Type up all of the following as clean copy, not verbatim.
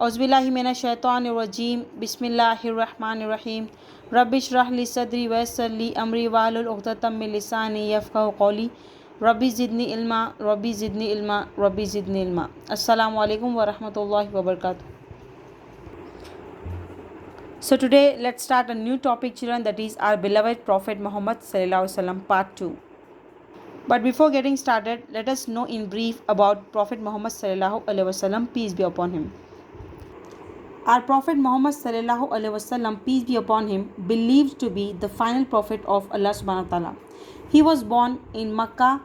औज़ुबिल्लाहिमिनश्शैतानिर्रजीम बिस्मिल्लाहिर्रहमानिर्रहीम रब्बि इश्रह ली सदरी वयस्सिर ली अमरी वाहलुल उक़दतम मिन लिसानी यफ़क़हू क़ौली रब्बि ज़िदनी इल्मा रब्बि ज़िदनी इल्मा रब्बि ज़िदनी इल्मा। अस्सलामु अलैकुम व रहमतुल्लाहि व बरकातुहू। So today let's start a new topic, children, that is our beloved Prophet Muhammad sallallahu alaihi wasallam part 2. But before getting started, let us know in brief about Prophet Muhammad sallallahu alaihi wasallam, peace be upon him. Our Prophet Muhammad sallallahu alaihi wasallam, peace be upon him, believed to be the final prophet of Allah subhanahu wa ta'ala. He was born in Makkah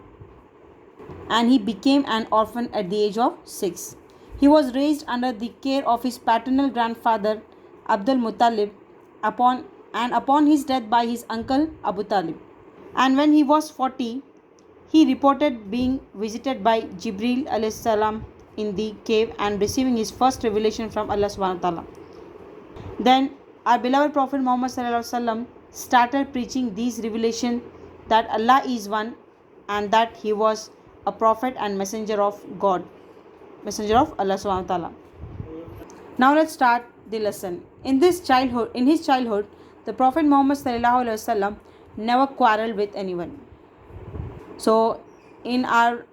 and he became an orphan at the age of 6. He was raised under the care of his paternal grandfather Abdul Muttalib upon his death by his uncle Abu Talib. And when he was 40, he reported being visited by Jibril alayhi salam in the cave and receiving his first revelation from Allah subhanahu wa ta'ala. Then our beloved Prophet Muhammad sallallahu alaihi wasallam started preaching these revelations that Allah is one and that he was a prophet and messenger of God, messenger of Allah subhanahu wa ta'ala. Now let's start the lesson. In his childhood, the Prophet Muhammad sallallahu alaihi wasallam never quarreled with anyone. So in our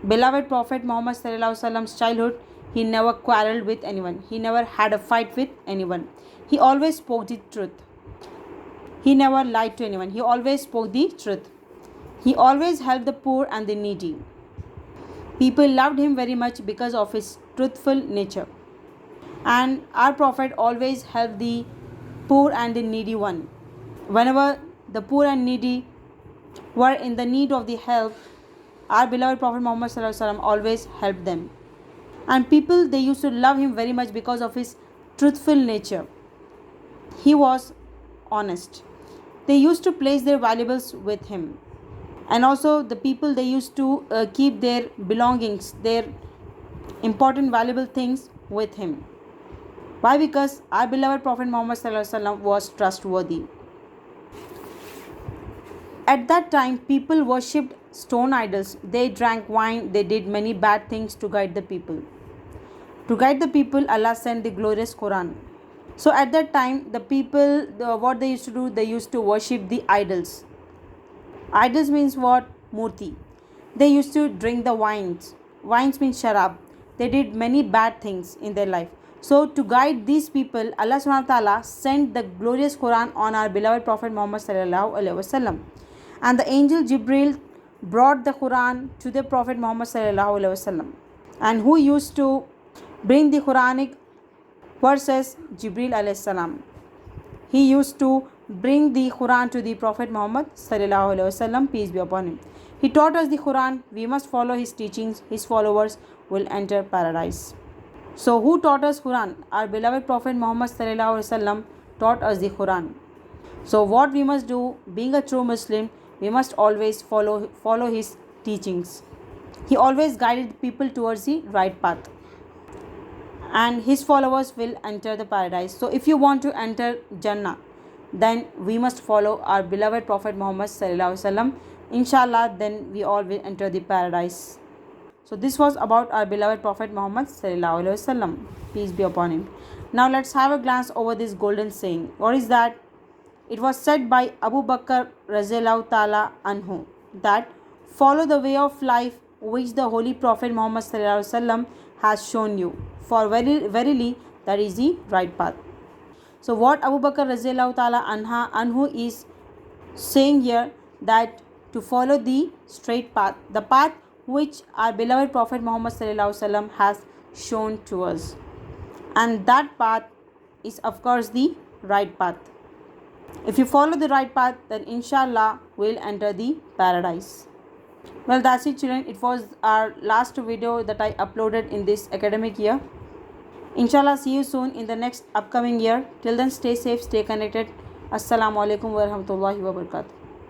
beloved Prophet Muhammad sallallahu alaihi wasallam's childhood, he never quarreled with anyone. He never had a fight with anyone. He always spoke the truth. He never lied to anyone. He always spoke the truth. He always helped the poor and the needy. People loved him very much because of his truthful nature. And our Prophet always helped the poor and the needy one. Whenever the poor and needy were in the need of the help, our beloved Prophet Muhammad sallallahu alaihi wasallam always helped them. And people, they used to love him very much because of his truthful nature. He was honest. They used to place their valuables with him. And also the people, they used to keep their belongings, their important valuable things with him. Why? Because our beloved Prophet Muhammad sallallahu alaihi wasallam was trustworthy. At that time, people worshipped stone idols. They drank wine. They did many bad things to guide the people. To guide the people, Allah sent the glorious Quran. So at that time, the people, what they used to do, they used to worship the idols. Idols means what? Murti. They used to drink the wines. Wines means sharab. They did many bad things in their life. So to guide these people, Allah subhanahu wa ta'ala sent the glorious Quran on our beloved Prophet Muhammad sallallahu alaihi wasallam. And the angel Jibril brought the Quran to the Prophet Muhammad sallallahu alaihi wasallam. And who used to bring the Quranic verses? Jibril alayhi salam. He used to bring the Quran to the Prophet Muhammad sallallahu alaihi wasallam, peace be upon him. He taught us the Quran. We must follow his teachings. His followers will enter paradise. So who taught us Quran? Our beloved Prophet Muhammad sallallahu alaihi wasallam taught us the Quran. So what we must do, being a true Muslim, we must always follow his teachings. He always guided people towards the right path. And his followers will enter the paradise. So if you want to enter Jannah, then we must follow our beloved Prophet Muhammad sallallahu alaihi wasallam. Inshallah, then we all will enter the paradise. So this was about our beloved Prophet Muhammad sallallahu alaihi wasallam, peace be upon him. Now let's have a glance over this golden saying. What is that? It was said by Abu Bakr Razillahu Ta'ala Anhu that follow the way of life which the Holy Prophet Muhammad sallallahu alaihi wasallam has shown you. For verily that is the right path. So what Abu Bakr Razillahu Ta'ala Anhu is saying here, that to follow the straight path, the path which our beloved Prophet Muhammad sallallahu alaihi wasallam has shown to us. And that path is of course the right path. If you follow the right path, then inshallah we'll enter the paradise. Well, that's it, children. It was our last video that I uploaded in this academic year. Inshallah, see you soon in the next upcoming year. Till then, stay safe, stay connected. Assalamu alaikum wa rahmatullahi wa barakatuh.